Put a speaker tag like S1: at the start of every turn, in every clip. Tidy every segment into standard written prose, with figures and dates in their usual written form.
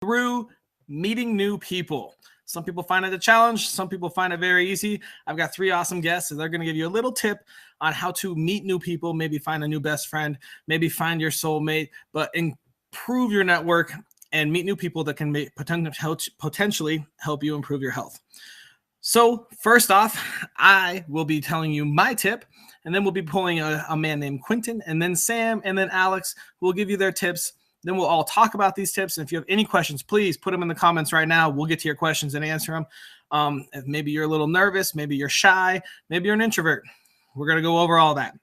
S1: through meeting new people. Some people find it a challenge. Some people find it very easy. I've got 3 awesome guests, and they're going to give you a little tip on how to meet new people, maybe find a new best friend, maybe find your soulmate, but improve your network and meet new people that can potentially help you improve your health. So first off, I will be telling you my tip, and then we'll be pulling a man named Quentin, and then Sam, and then Alex will give you their tips. Then we'll all talk about these tips. And if you have any questions, please put them in the comments right now. We'll get to your questions and answer them. If maybe you're a little nervous, maybe you're shy, maybe you're an introvert. We're going to go over all that.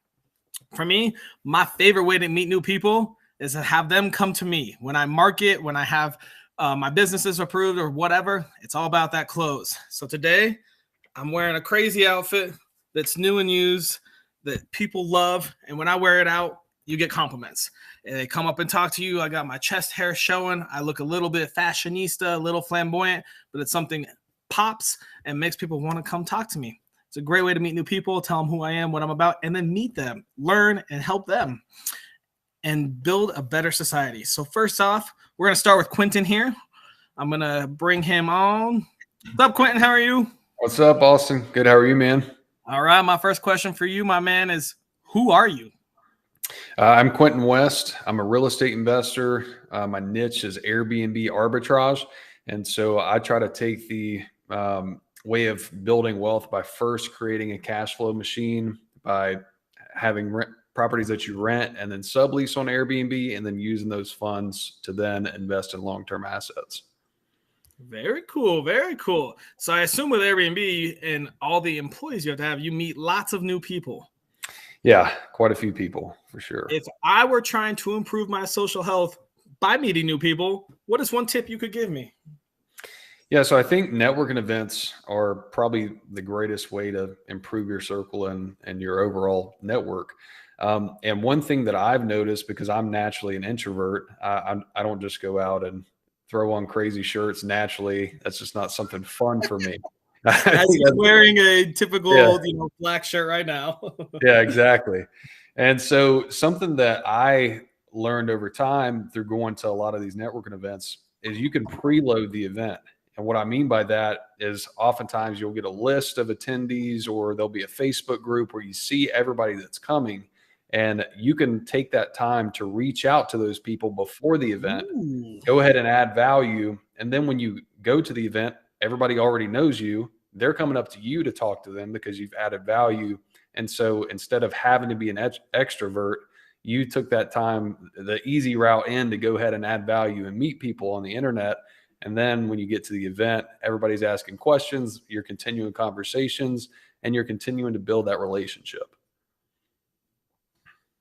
S1: For me, my favorite way to meet new people is to have them come to me. When I market, when I have my businesses approved or whatever, it's all about that close. So today, I'm wearing a crazy outfit that's new and used that people love. And when I wear it out, you get compliments. And they come up and talk to you. I got my chest hair showing. I look a little bit fashionista, a little flamboyant, but it's something that pops and makes people want to come talk to me. It's a great way to meet new people, tell them who I am, what I'm about, and then meet them, learn, and help them, and build a better society. So first off, we're going to start with Quentin here. I'm going to bring him on. What's up, Quentin? How are you?
S2: What's up, Austin? Good. How are you, man?
S1: All right. My first question for you, my man, is who are you?
S2: I'm Quentin West. I'm a real estate investor. My niche is Airbnb arbitrage. And so I try to take the way of building wealth by first creating a cash flow machine, by having properties that you rent and then sublease on Airbnb, and then using those funds to then invest in long-term assets.
S1: Very cool. Very cool. So I assume with Airbnb and all the employees you have, you meet lots of new people.
S2: Yeah, quite a few people for sure.
S1: If I were trying to improve my social health by meeting new people, what is one tip you could give me?
S2: Yeah, so I think networking events are probably the greatest way to improve your circle and your overall network. And one thing that I've noticed, because I'm naturally an introvert, I don't just go out and throw on crazy shirts naturally. That's just not something fun for me.
S1: As he's wearing a typical, black shirt right now.
S2: Yeah, exactly. And so something that I learned over time through going to a lot of these networking events is you can preload the event. And what I mean by that is oftentimes you'll get a list of attendees, or there'll be a Facebook group where you see everybody that's coming, and you can take that time to reach out to those people before the event. Ooh. Go ahead and add value. And then when you go to the event, everybody already knows you. They're coming up to you to talk to them because you've added value. And so instead of having to be an extrovert, you took that time, the easy route in, to go ahead and add value and meet people on the internet. And then when you get to the event, everybody's asking questions, you're continuing conversations, and you're continuing to build that relationship.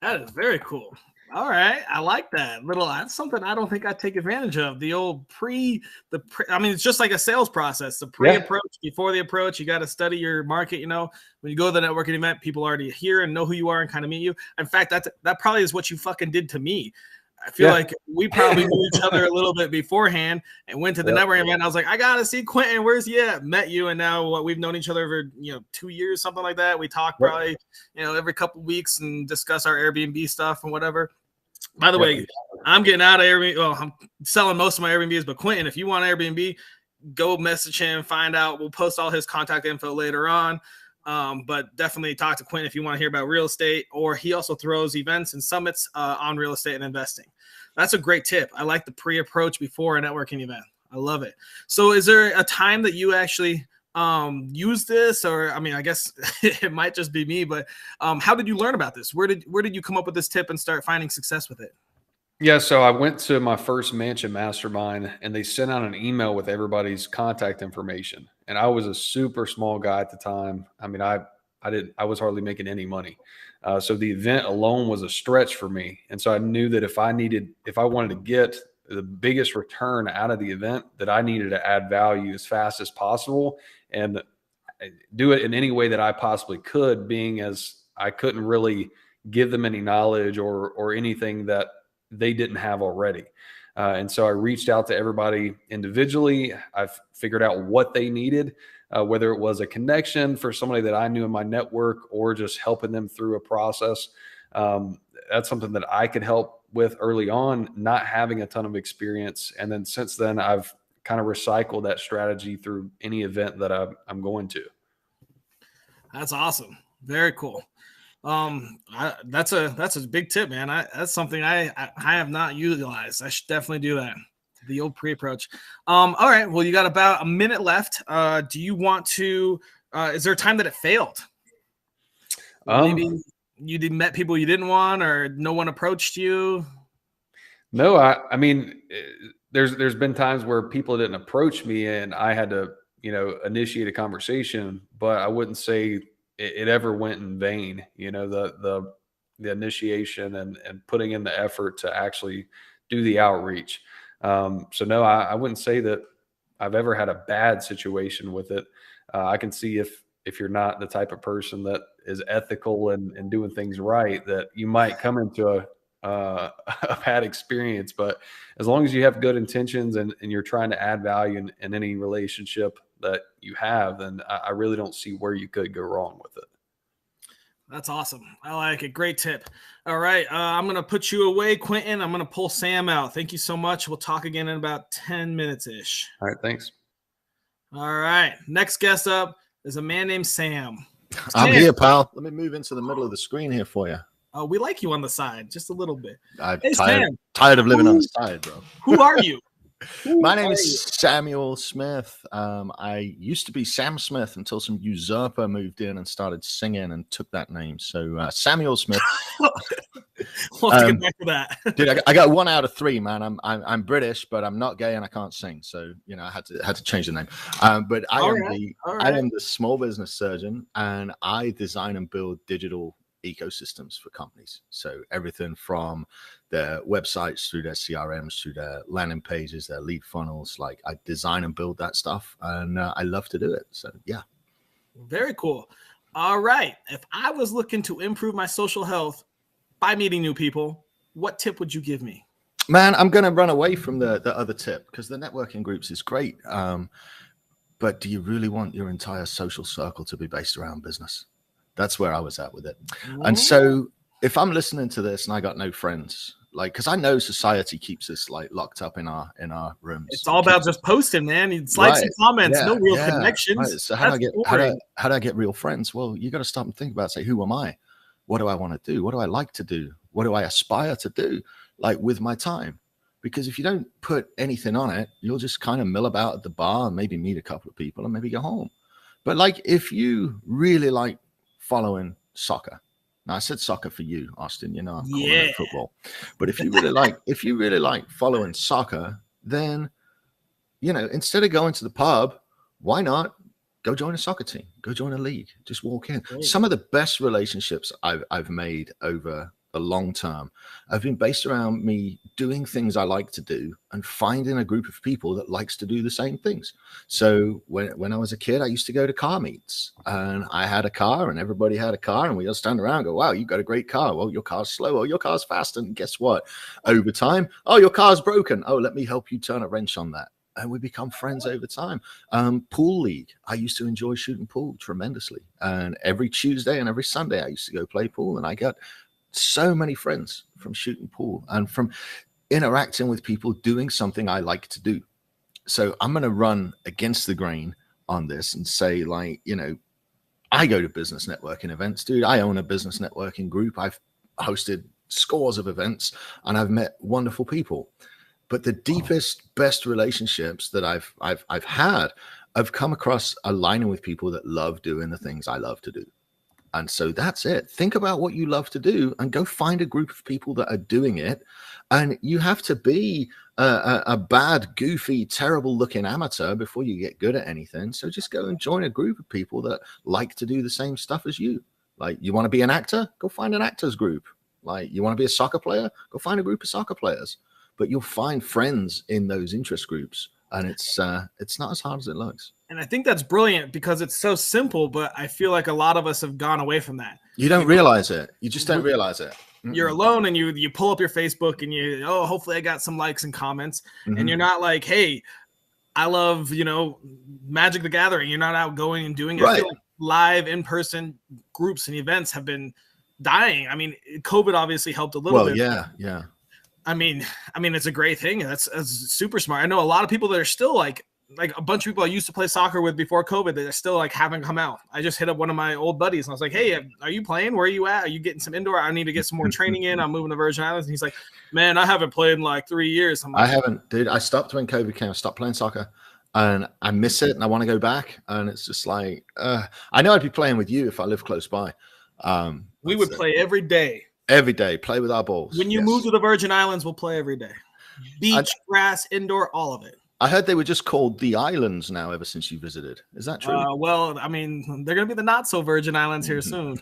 S1: That is very cool. All right. I like that. That's something I don't think I take advantage of. The old it's just like a sales process. The pre-approach, before the approach, you got to study your market. When you go to the networking event, people already hear and know who you are and kind of meet you. In fact, that probably is what you fucking did to me. I feel like we probably knew each other a little bit beforehand and went to the networking event. I was like, I got to see Quentin. Where's he at? Met you. And now we've known each other for, 2 years, something like that. We talk probably, every couple of weeks and discuss our Airbnb stuff and whatever. By the way, I'm getting out of Airbnb. Well, I'm selling most of my Airbnbs, but Quentin, if you want Airbnb, go message him, find out. We'll post all his contact info later on. But definitely talk to Quentin if you want to hear about real estate, or he also throws events and summits on real estate and investing. That's a great tip. I like the pre-approach before a networking event. I love it. So is there a time that you actually use this? Or, I guess it might just be me, but how did you learn about this? Where did you come up with this tip and start finding success with it?
S2: Yeah, so I went to my first mansion mastermind, and they sent out an email with everybody's contact information. And I was a super small guy at the time. I was hardly making any money. So the event alone was a stretch for me. And so I knew that if I wanted to get the biggest return out of the event, that I needed to add value as fast as possible and do it in any way that I possibly could, being as I couldn't really give them any knowledge or anything that they didn't have already. And so I reached out to everybody individually. I've figured out what they needed, whether it was a connection for somebody that I knew in my network or just helping them through a process. That's something that I could help with early on, not having a ton of experience. And then since then, I've kind of recycled that strategy through any event that I'm going to.
S1: That's awesome. Very cool. That's a big tip, man. That's something I have not utilized. I should definitely do that. The old pre-approach. All right. Well, you got about a minute left. Do you want to? Is there a time that it failed? Maybe you met people you didn't want, or no one approached you.
S2: No, I mean, there's been times where people didn't approach me, and I had to, initiate a conversation. But I wouldn't say it ever went in vain. The initiation and putting in the effort to actually do the outreach. So no, I wouldn't say that I've ever had a bad situation with it. I can see if you're not the type of person that is ethical and doing things right, that you might come into a bad experience. But as long as you have good intentions and you're trying to add value in any relationship that you have, then I really don't see where you could go wrong with it.
S1: That's awesome. I like it. Great tip. All right. I'm going to put you away, Quentin. I'm going to pull Sam out. Thank you so much. We'll talk again in about 10 minutes-ish.
S2: All right. Thanks.
S1: All right. Next guest up is a man named Sam.
S3: I'm here, pal. Let me move into the middle of the screen here for you.
S1: Oh, we like you on the side, just a little bit.
S3: I'm tired of living on the side, bro.
S1: Who are you?
S3: My name is Samuel Smith. I used to be Sam Smith until some usurper moved in and started singing and took that name. So Samuel Smith.
S1: We'll have to get back to that.
S3: Dude, I got 1 out of 3, man. I'm British, but I'm not gay and I can't sing. So I had to change the name. But I am the small business surgeon, and I design and build digital ecosystems for companies. So everything from their websites through their CRMs, through their landing pages, their lead funnels. Like, I design and build that stuff, and I love to do it. So yeah.
S1: Very cool. All right. If I was looking to improve my social health by meeting new people, what tip would you give me?
S3: Man, I'm going to run away from the other tip, because the networking groups is great. But do you really want your entire social circle to be based around business? That's where I was at with it. And so if I'm listening to this and I got no friends, like, because I know society keeps us like locked up in our rooms.
S1: It's all about just posting, man. It's likes and comments, no real connections.
S3: Right. So how do I get real friends? Well, you got to stop and think about, say, who am I? What do I want to do? What do I like to do? What do I aspire to do, like, with my time? Because if you don't put anything on it, you'll just kind of mill about at the bar and maybe meet a couple of people and maybe go home. But like, if you really like following soccer. Now, I said soccer for you, Austin. I'm calling it football. But if you really like following soccer, then instead of going to the pub, why not go join a soccer team? Go join a league. Just walk in. Great. Some of the best relationships I've made over a long term have been based around me doing things I like to do and finding a group of people that likes to do the same things. So when I was a kid, I used to go to car meets, and I had a car and everybody had a car, and we all stand around and go, wow, you got a great car. Well, your car's slow. Oh, your car's fast. And guess what? Over time, oh, your car's broken. Oh, let me help you turn a wrench on that. And we become friends over time. Pool league. I used to enjoy shooting pool tremendously. And every Tuesday and every Sunday, I used to go play pool, and I got so many friends from shooting pool and from interacting with people doing something I like to do. So I'm going to run against the grain on this and say, like, I go to business networking events, dude. I own a business networking group. I've hosted scores of events and I've met wonderful people. But the deepest, best relationships that I've had, I've come across aligning with people that love doing the things I love to do. And so that's it. Think about what you love to do and go find a group of people that are doing it. And you have to be a bad, goofy, terrible looking amateur before you get good at anything. So just go and join a group of people that like to do the same stuff as you. Like, you want to be an actor? Go find an actors group. Like, you want to be a soccer player? Go find a group of soccer players. But you'll find friends in those interest groups. And it's not as hard as it looks.
S1: And I think that's brilliant because it's so simple, but I feel like a lot of us have gone away from that.
S3: You don't realize it. You just don't realize it.
S1: You're alone and you pull up your Facebook and hopefully I got some likes and comments. And you're not like, hey, I love, Magic the Gathering. You're not out going and doing it.
S3: Right.
S1: I feel like live in-person groups and events have been dying. I mean, COVID obviously helped a little bit.
S3: Yeah.
S1: I mean, it's a great thing. That's super smart. I know a lot of people that are still like a bunch of people I used to play soccer with before COVID that are still like haven't come out. I just hit up one of my old buddies and I was like, hey, are you playing? Where are you at? Are you getting some indoor? I need to get some more training in. I'm moving to Virgin Islands. And he's like, man, I haven't played in like 3 years. I'm like,
S3: I haven't, dude. I stopped when COVID came. I stopped playing soccer and I miss it and I want to go back. And it's just like, I know I'd be playing with you if I lived close by.
S1: We would play every day.
S3: Every day, play with our balls.
S1: When you move to the Virgin Islands, we'll play every day. Beach, grass, indoor, all of it.
S3: I heard they were just called the islands now ever since you visited. Is that true?
S1: Well, I mean, they're going to be the not so Virgin Islands here soon.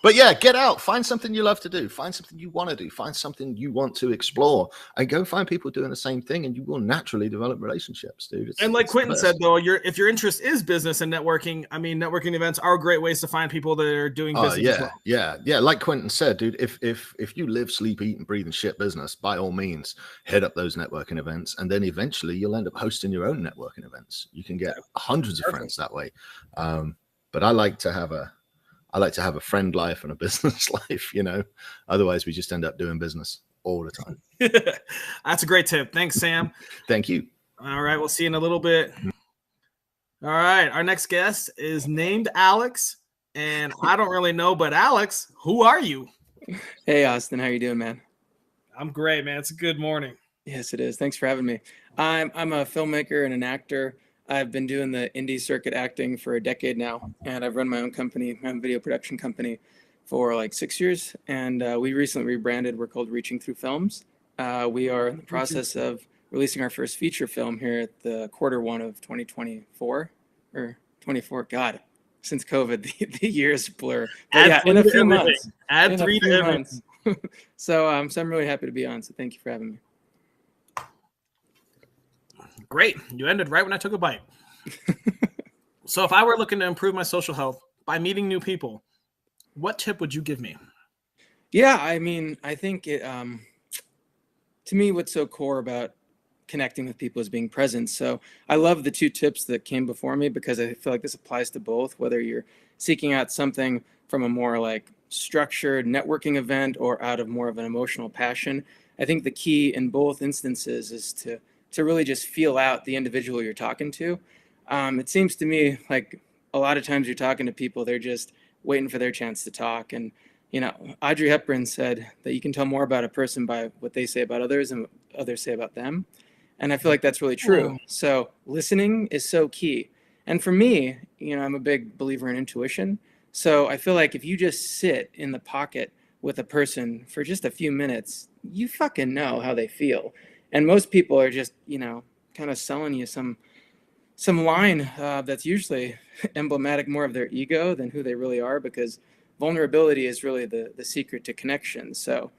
S3: But yeah, get out. Find something you love to do. Find something you want to do. Find something you want to explore. And go find people doing the same thing and you will naturally develop relationships, dude.
S1: And like Quentin said, though, if your interest is business and networking, I mean, networking events are great ways to find people that are doing business.
S3: Yeah,
S1: as well.
S3: yeah. Like Quentin said, dude, if you live, sleep, eat, and breathe and shit business, by all means, head up those networking events. And then eventually you'll end up hosting your own networking events. You can get hundreds of friends that way. But I like to have a friend life and a business life, you know. Otherwise, we just end up doing business all the time.
S1: That's a great tip. Thanks, Sam.
S3: Thank you.
S1: All right, we'll see you in a little bit. All right, our next guest is named Alex, and I don't really know, but Alex, who are you?
S4: Hey, Austin, how you doing, man?
S1: I'm great, man. It's a good morning.
S4: Yes, it is. Thanks for having me. I'm a filmmaker and an actor. I've been doing the indie circuit acting for a decade now, and I've run my own company, my own video production company, for like 6 years. And we recently rebranded. We're called Reaching Through Films. We are in the process of releasing our first feature film here at the Q1 of 2024 or 24. God, since COVID, the years blur. But yeah, in a few months.
S1: Add 3 to everything.
S4: So I'm really happy to be on. So thank you for having me.
S1: Great. You ended right when I took a bite. So if I were looking to improve my social health by meeting new people, what tip would you give me?
S4: Yeah, I mean, I think it, to me, what's so core about connecting with people is being present. So I love the 2 tips that came before me because I feel like this applies to both, whether you're seeking out something from a more like structured networking event or out of more of an emotional passion. I think the key in both instances is to really just feel out the individual you're talking to. It seems to me like a lot of times you're talking to people, they're just waiting for their chance to talk. And, you know, Audrey Hepburn said that you can tell more about a person by what they say about others and what others say about them. And I feel like that's really true. So listening is so key. And for me, you know, I'm a big believer in intuition. So I feel like if you just sit in the pocket with a person for just a few minutes, you fucking know how they feel. And most people are just, you know, kind of selling you some line that's usually emblematic more of their ego than who they really are, because vulnerability is really the secret to connection. So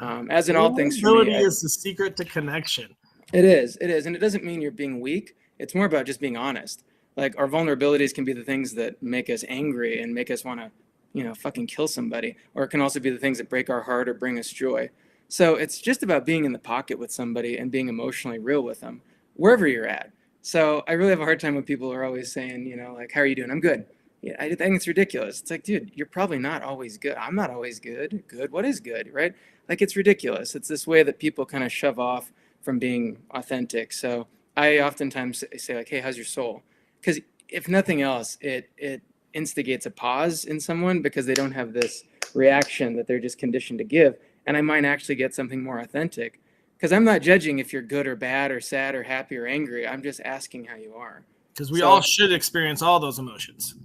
S4: as in all things for me,
S1: vulnerability is the secret to connection.
S4: It is. And it doesn't mean you're being weak. It's more about just being honest. Like our vulnerabilities can be the things that make us angry and make us want to, you know, fucking kill somebody. Or it can also be the things that break our heart or bring us joy. So it's just about being in the pocket with somebody and being emotionally real with them, wherever you're at. So I really have a hard time when people are always saying, you know, like, how are you doing? I'm good. Yeah, I think it's ridiculous. It's like, dude, you're probably not always good. I'm not always good. Good. What is good, right? Like, it's ridiculous. It's this way that people kind of shove off from being authentic. So I oftentimes say like, hey, how's your soul? Because if nothing else, it instigates a pause in someone because they don't have this reaction that they're just conditioned to give. And I might actually get something more authentic, because I'm not judging if you're good or bad or sad or happy or angry. I'm just asking how you are.
S1: Because we all should experience all those emotions.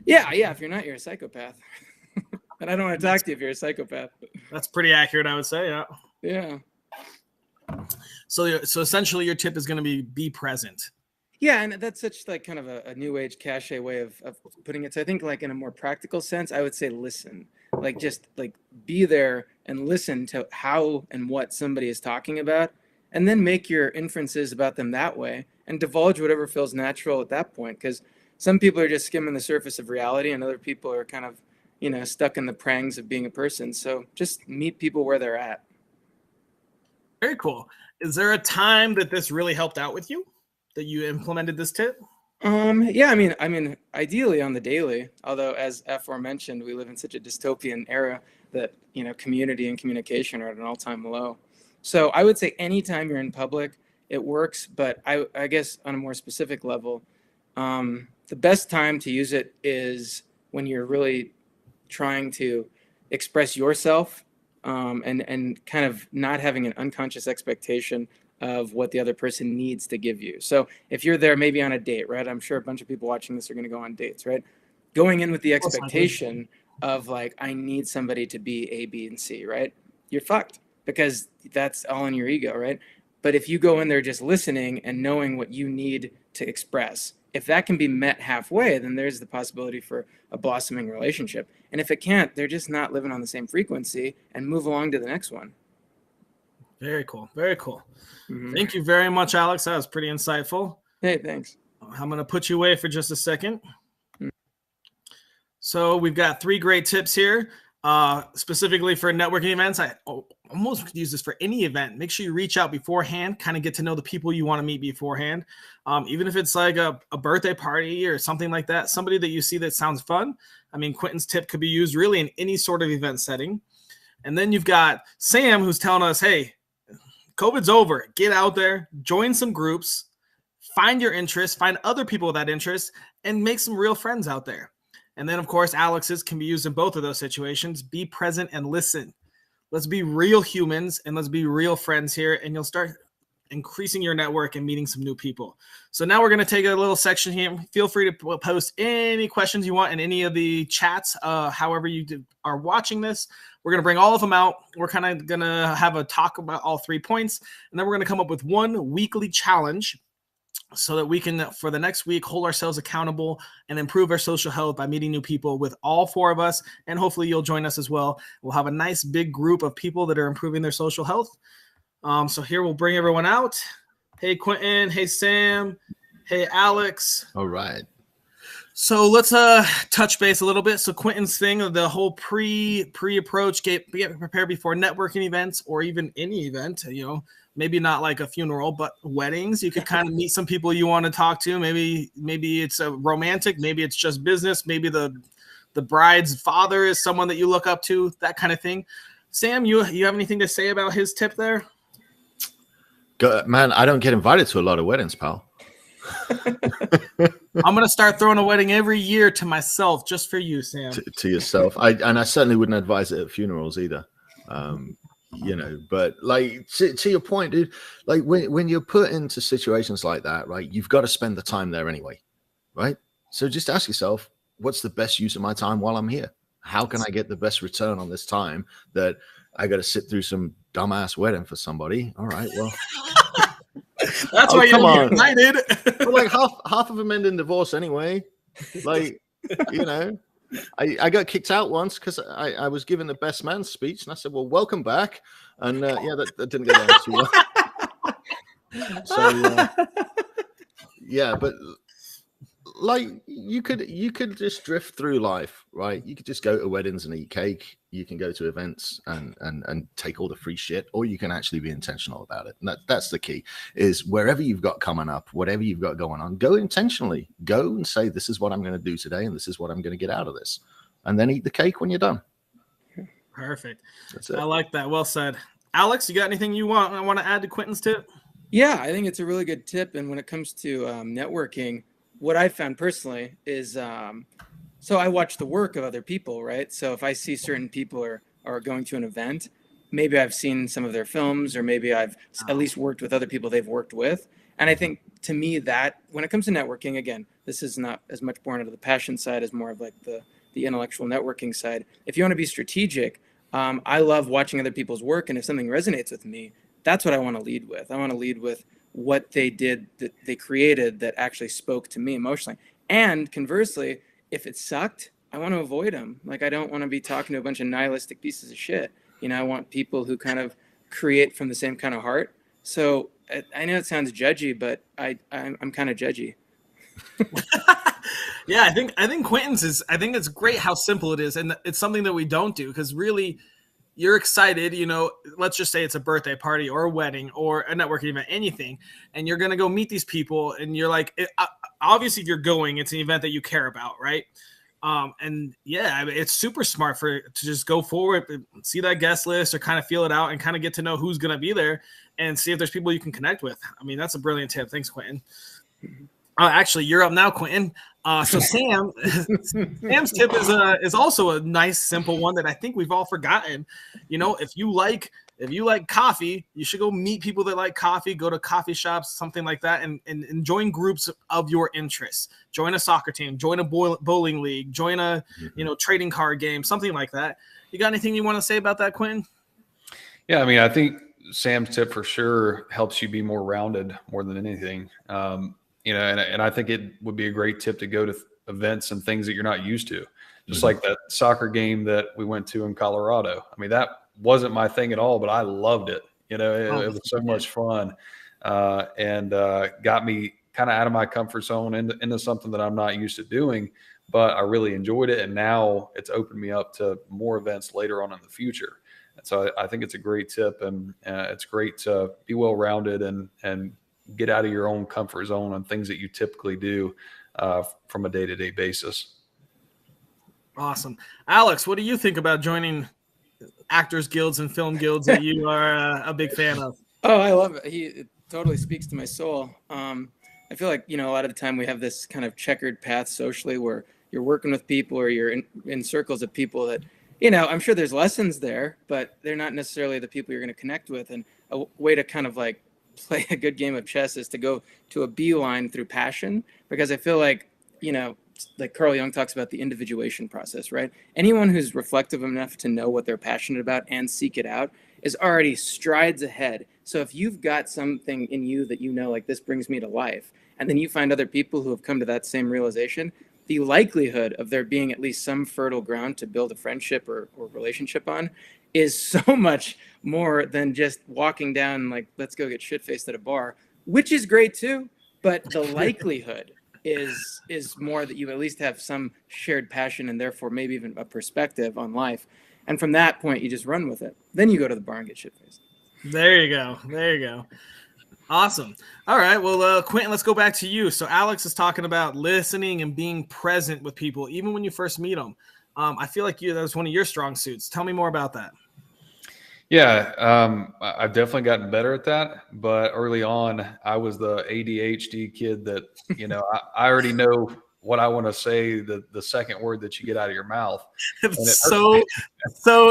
S4: Yeah. If you're not, you're a psychopath. And I don't want to talk to you if you're a psychopath.
S1: That's pretty accurate, I would say. Yeah.
S4: Yeah.
S1: So essentially your tip is going to be present.
S4: Yeah, and that's such like kind of a new age cliche way of putting it. So I think like in a more practical sense, I would say listen. Like just like be there and listen to how and what somebody is talking about, and then make your inferences about them that way and divulge whatever feels natural at that point. Because some people are just skimming the surface of reality and other people are kind of, you know, stuck in the prangs of being a person. So just meet people where they're at.
S1: Very cool. Is there a time that this really helped out with you, that you implemented this tip?
S4: Yeah, I mean, ideally on the daily, although as aforementioned, we live in such a dystopian era that, you know, community and communication are at an all-time low. So I would say anytime you're in public, it works. But I guess on a more specific level, the best time to use it is when you're really trying to express yourself, and kind of not having an unconscious expectation of what the other person needs to give you. So if you're there maybe on a date, right? I'm sure a bunch of people watching this are going to go on dates, right? Going in with the expectation of like, I need somebody to be A, B, and C, right? You're fucked, because that's all in your ego, right? But if you go in there just listening and knowing what you need to express, if that can be met halfway, then there's the possibility for a blossoming relationship. And if it can't, they're just not living on the same frequency, and move along to the next one.
S1: Very cool. Very cool.
S4: Mm-hmm.
S1: Thank you very much, Alex. That was pretty insightful.
S4: Hey, thanks.
S1: I'm going to put you away for just a second. So we've got 3 great tips here, specifically for networking events. I almost could use this for any event. Make sure you reach out beforehand, kind of get to know the people you want to meet beforehand. Even if it's like a birthday party or something like that, somebody that you see that sounds fun. I mean, Quentin's tip could be used really in any sort of event setting. And then you've got Sam, who's telling us, hey, COVID's over. Get out there, join some groups, find your interests, find other people with that interest, and make some real friends out there. And then, of course, Alex's can be used in both of those situations. Be present and listen. Let's be real humans and let's be real friends here, and you'll start increasing your network and meeting some new people. So now we're going to take a little section here. Feel free to post any questions you want in any of the chats, however you are watching this. We're going to bring all of them out. We're kind of going to have a talk about all 3 points, and then we're going to come up with one weekly challenge so that we can, for the next week, hold ourselves accountable and improve our social health by meeting new people with all 4 of us. And hopefully you'll join us as well. We'll have a nice big group of people that are improving their social health. So here we'll bring everyone out. Hey, Quentin. Hey, Sam. Hey, Alex.
S3: All right.
S1: So let's touch base a little bit. So Quentin's thing of the whole pre-approach, get prepared before networking events or even any event, you know, maybe not like a funeral, but weddings. You could kind of meet some people you want to talk to. Maybe it's a romantic, maybe it's just business. Maybe the bride's father is someone that you look up to, that kind of thing. Sam, you have anything to say about his tip there?
S3: Man, I don't get invited to a lot of weddings, pal.
S1: I'm going to start throwing a wedding every year to myself just for you, Sam.
S3: To yourself. I certainly wouldn't advise it at funerals either. You know, but like to your point, dude, like when you're put into situations like that, right, you've got to spend the time there anyway, right? So just ask yourself, what's the best use of my time while I'm here? How can I get the best return on this time that I got to sit through some dumbass wedding for somebody? All right, well,
S1: that's why you're united.
S3: Well, like half of them end in divorce anyway. Like, you know, I got kicked out once because I was given the best man speech, and I said, well, welcome back. And yeah, that didn't go down too well. So yeah, but like you could just drift through life, right? You could just go to weddings and eat cake. You can go to events and take all the free shit, or you can actually be intentional about it. And that's the key, is wherever you've got coming up, whatever you've got going on, go intentionally. Go and say, this is what I'm going to do today, and this is what I'm going to get out of this. And then eat the cake when you're done.
S1: Perfect.
S3: That's it.
S1: I like that. Well said. Alex, you got anything you want to add to Quentin's tip?
S4: Yeah, I think it's a really good tip. And when it comes to networking, what I found personally is, so I watch the work of other people, right? So if I see certain people are going to an event, maybe I've seen some of their films, or maybe I've at least worked with other people they've worked with. And I think to me that when it comes to networking, again, this is not as much born out of the passion side as more of like the intellectual networking side. If you want to be strategic, I love watching other people's work. And if something resonates with me, that's what I want to lead with. I want to lead with what they did, that they created, that actually spoke to me emotionally. And conversely, if it sucked, I want to avoid them. Like, I don't want to be talking to a bunch of nihilistic pieces of shit. You know, I want people who kind of create from the same kind of heart. So I know it sounds judgy, but I'm kind of judgy.
S1: Yeah, I think Quentin's is, I think it's great how simple it is. And it's something that we don't do, because really you're excited, you know, let's just say it's a birthday party or a wedding or a networking event, anything. And you're going to go meet these people. And you're like, obviously if you're going, it's an event that you care about, right? And yeah, I mean, it's super smart to just go forward, see that guest list, or kind of feel it out and kind of get to know who's going to be there and see if there's people you can connect with. I mean, that's a brilliant tip. Thanks, Quentin. Actually, you're up now, Quentin. So Sam's tip is also a nice, simple one that I think we've all forgotten. You know, if you like coffee, you should go meet people that like coffee, go to coffee shops, something like that, and join groups of your interests. Join a soccer team, join a bowling league, join a trading card game, something like that. You got anything you want to say about that, Quentin?
S2: Yeah, I mean, I think Sam's tip for sure helps you be more rounded more than anything. And I think it would be a great tip to go to events and things that you're not used to. Just like that soccer game that we went to in Colorado. I mean, that wasn't my thing at all, but I loved it. It was so much fun, and got me kind of out of my comfort zone into something that I'm not used to doing, but I really enjoyed it. And now it's opened me up to more events later on in the future. And so I think it's a great tip, and it's great to be well-rounded and get out of your own comfort zone on things that you typically do from a day-to-day basis.
S1: Awesome. Alex, what do you think about joining actors guilds and film guilds that you are a big fan of?
S4: Oh, I love it. It totally speaks to my soul. I feel like, a lot of the time we have this kind of checkered path socially where you're working with people or you're in circles of people that, I'm sure there's lessons there, but they're not necessarily the people you're going to connect with. And a way to kind of like play a good game of chess is to go to a beeline through passion, because I feel like, like Carl Jung talks about the individuation process, right? Anyone who's reflective enough to know what they're passionate about and seek it out is already strides ahead. So if you've got something in you that like this brings me to life, and then you find other people who have come to that same realization, the likelihood of there being at least some fertile ground to build a friendship or relationship on is so much more than just walking down like, let's go get shit-faced at a bar, which is great too. But the likelihood is more that you at least have some shared passion and therefore maybe even a perspective on life. And from that point, you just run with it. Then you go to the bar and get shit-faced.
S1: There you go. Awesome. All right. Well, Quentin, let's go back to you. So Alex is talking about listening and being present with people, even when you first meet them. I feel like that was one of your strong suits. Tell me more about that.
S2: Yeah, I've definitely gotten better at that. But early on, I was the ADHD kid that, I already know what I want to say, the second word that you get out of your mouth.
S1: It's so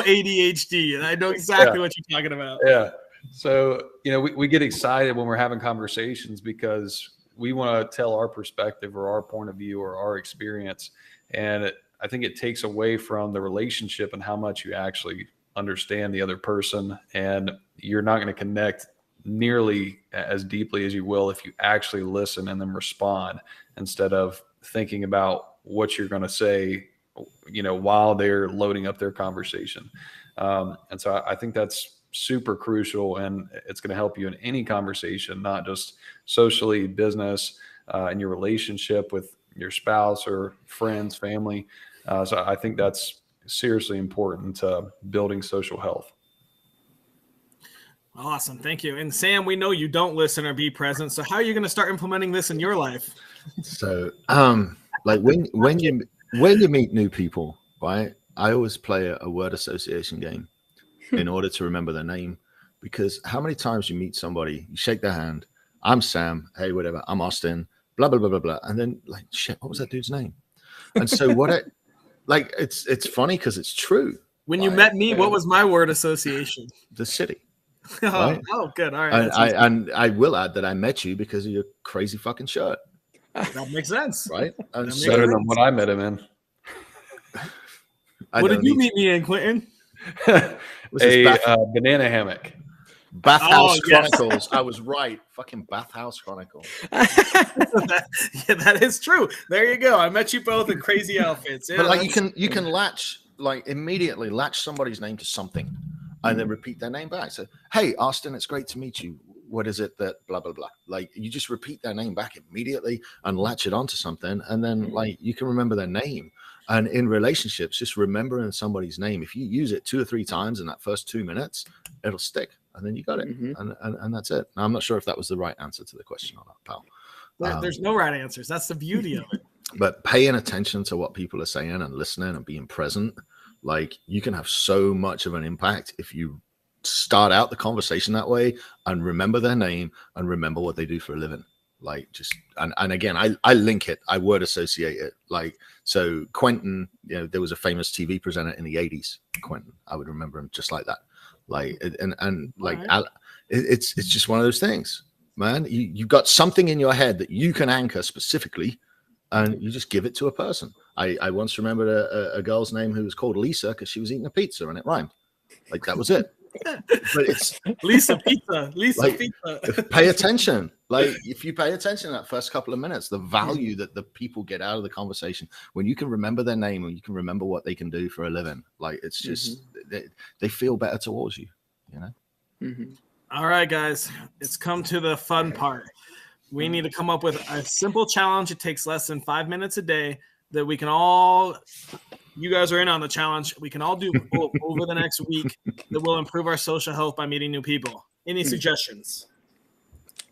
S1: ADHD. And I know exactly what you're talking about.
S2: Yeah. So, we get excited when we're having conversations because we want to tell our perspective or our point of view or our experience. And I think it takes away from the relationship and how much you actually understand the other person. And you're not going to connect nearly as deeply as you will if you actually listen and then respond instead of thinking about what you're going to say, while they're loading up their conversation. And so I think that's super crucial, and it's going to help you in any conversation, not just socially, business, in your relationship with your spouse or friends, family. So I think that's seriously important to building social health.
S1: Awesome. Thank you. And Sam, we know you don't listen or be present. So how are you going to start implementing this in your life?
S3: So, like when you meet new people, right? I always play a word association game in order to remember their name, because how many times you meet somebody, you shake their hand, I'm Sam, hey, whatever, I'm Austin, blah, blah, blah, blah, blah. And then like, shit, what was that dude's name? And so it's funny because it's true.
S1: When you met me, what was my word association?
S3: The city.
S1: Right? Oh, good. All right.
S3: And I will add that I met you because of your crazy fucking shirt.
S1: That makes sense.
S3: Right? And
S2: so, better than what I met him in.
S1: What did you meet me in, Quentin?
S2: Banana hammock.
S3: Bathhouse Chronicles. Yes. I was right. Fucking Bathhouse Chronicles.
S1: That is true. There you go. I met you both in crazy outfits. Yeah,
S3: but like you can immediately latch somebody's name to something and then repeat their name back. So, hey, Austin, it's great to meet you. What is it that blah, blah, blah. Like you just repeat their name back immediately and latch it onto something. And then like you can remember their name. And in relationships, just remembering somebody's name, if you use it 2 or 3 times in that first 2 minutes, it'll stick. And then you got it. And that's it. Now, I'm not sure if that was the right answer to the question or not, pal.
S1: There's no right answers. That's the beauty of it.
S3: But paying attention to what people are saying and listening and being present, like you can have so much of an impact if you start out the conversation that way and remember their name and remember what they do for a living. Like just, and again, I link it, I word associate it. Like, so Quentin, there was a famous TV presenter in the 80s, Quentin, I would remember him just like that. Like, and like, right. It's just one of those things, man. You've got something in your head that you can anchor specifically, and you just give it to a person. I once remembered a girl's name who was called Lisa because she was eating a pizza and it rhymed. Like that was it. But it's
S1: Lisa Pizza.
S3: Pizza. Pay attention. Like if you pay attention that first couple of minutes, the value that the people get out of the conversation, when you can remember their name and you can remember what they can do for a living, like it's just they feel better towards you,
S1: All right, guys, it's come to the fun part. We need to come up with a simple challenge. It takes less than 5 minutes a day that we can all, you guys are in on the challenge. We can all do over the next week that will improve our social health by meeting new people. Any suggestions?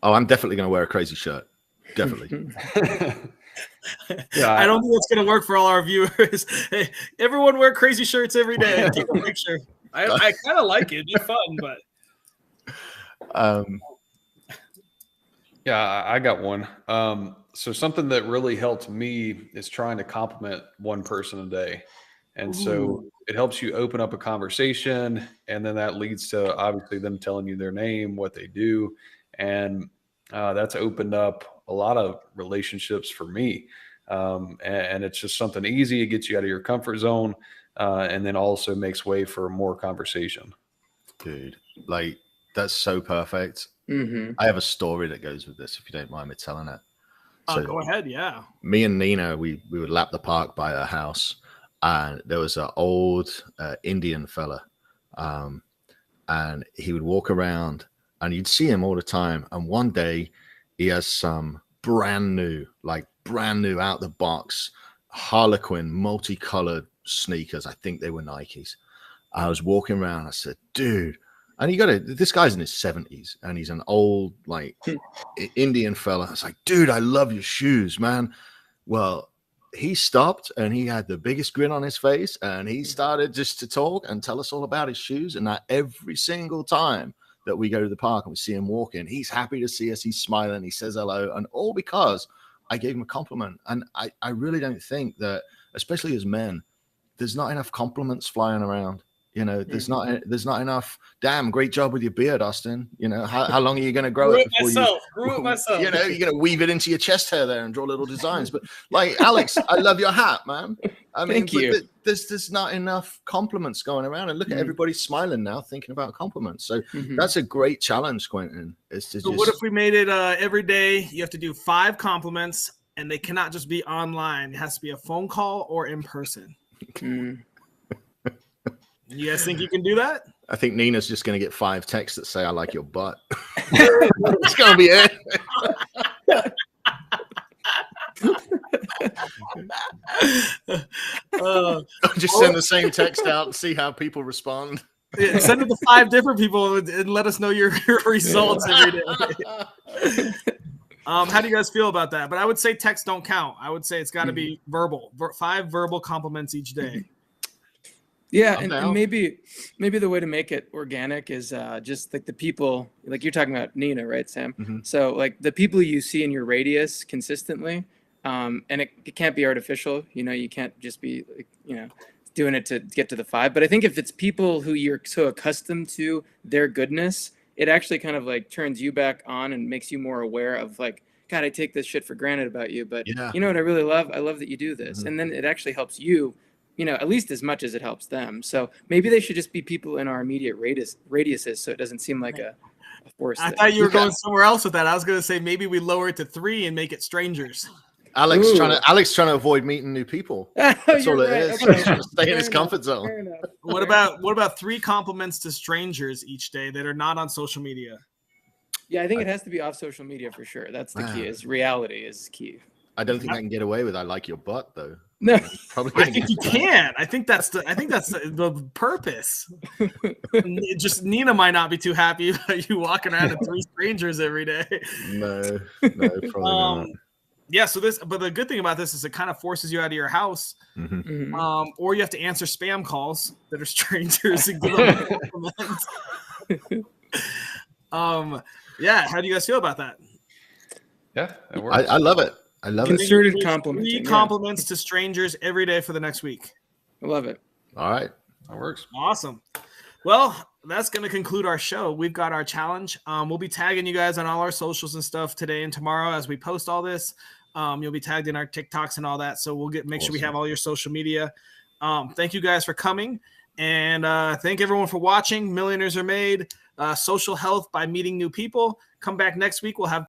S3: Oh, I'm definitely going to wear a crazy shirt. Definitely.
S1: Yeah, I don't think it's going to work for all our viewers. Hey, everyone wear crazy shirts every day and take a picture. I kind of like it. It'd be fun, but.
S2: Yeah, I got one. So something that really helped me is trying to compliment one person a day. And so it helps you open up a conversation, and then that leads to obviously them telling you their name, what they do. And that's opened up a lot of relationships for me. And it's just something easy. It gets you out of your comfort zone, and then also makes way for more conversation.
S3: Dude, like that's so perfect. I have a story that goes with this, if you don't mind me telling it.
S1: So go ahead, yeah.
S3: Me and Nina, we would lap the park by her house, and there was an old Indian fella, and he would walk around, and you'd see him all the time. And one day, he has some brand new out the box Harlequin multicolored sneakers. I think they were Nikes. I was walking around. I said, dude. And this guy's in his 70s and he's an old, like, Indian fella. I was like, dude, I love your shoes, man. Well, he stopped and he had the biggest grin on his face and he started just to talk and tell us all about his shoes. And that every single time that we go to the park and we see him walking, he's happy to see us. He's smiling. He says hello. And all because I gave him a compliment. And I really don't think that, especially as men, there's not enough compliments flying around. There's not enough. Damn, great job with your beard, Austin. How long are you going to grow it before
S1: grew it myself.
S3: You're going to weave it into your chest hair there and draw little designs. But like Alex, I love your hat, man. I mean,
S4: Thank you.
S3: There's not enough compliments going around, and look at everybody smiling now, thinking about compliments. So that's a great challenge, Quentin.
S1: What if we made it every day? You have to do 5 compliments, and they cannot just be online. It has to be a phone call or in person. You guys think you can do that?
S3: I think Nina's just going to get 5 texts that say, I like your butt. It's going to be it. Just send the same text out and see how people respond.
S1: Yeah, send it to 5 different people and let us know your results every day. How do you guys feel about that? But I would say texts don't count. I would say it's got to be verbal. 5 verbal compliments each day.
S4: Yeah, and maybe the way to make it organic is just like the people, like you're talking about Nina, right, Sam? So like the people you see in your radius consistently, and it can't be artificial. You can't just be doing it to get to the 5. But I think if it's people who you're so accustomed to their goodness, it actually kind of like turns you back on and makes you more aware of like, God, I take this shit for granted about you, but you know what I really love? I love that you do this, and then it actually helps you. At least as much as it helps them. So maybe they should just be people in our immediate radiuses, so it doesn't seem like a force.
S1: I thought you were going somewhere else with that. I was going to say maybe we lower it to 3 and make it strangers.
S3: Alex trying to avoid meeting new people. That's all it is. Okay. He's trying to stay in his comfort zone.
S1: What about 3 compliments to strangers each day that are not on social media?
S4: Yeah, I think it has to be off social media for sure. That's the key. Is reality is key.
S3: I don't think I can get away with I like your butt though.
S4: No,
S1: probably. I think you can. I think that's the purpose. Just Nina might not be too happy about you walking around with 3 strangers every day.
S3: No, probably not.
S1: yeah, so but the good thing about this is it kind of forces you out of your house, or you have to answer spam calls that are strangers and give them compliments. Yeah, how do you guys feel about that?
S2: Yeah, that works.
S3: I love it. I love it.
S4: Concerted complimenting.
S1: 3 compliments to strangers every day for the next week.
S4: I love it.
S3: All right.
S2: That works.
S1: Awesome. Well, that's going to conclude our show. We've got our challenge. We'll be tagging you guys on all our socials and stuff today and tomorrow as we post all this. You'll be tagged in our TikToks and all that. So we'll make sure we have all your social media. Thank you guys for coming. And thank everyone for watching. Millionaires Are Made. Social health by meeting new people. Come back next week. We'll have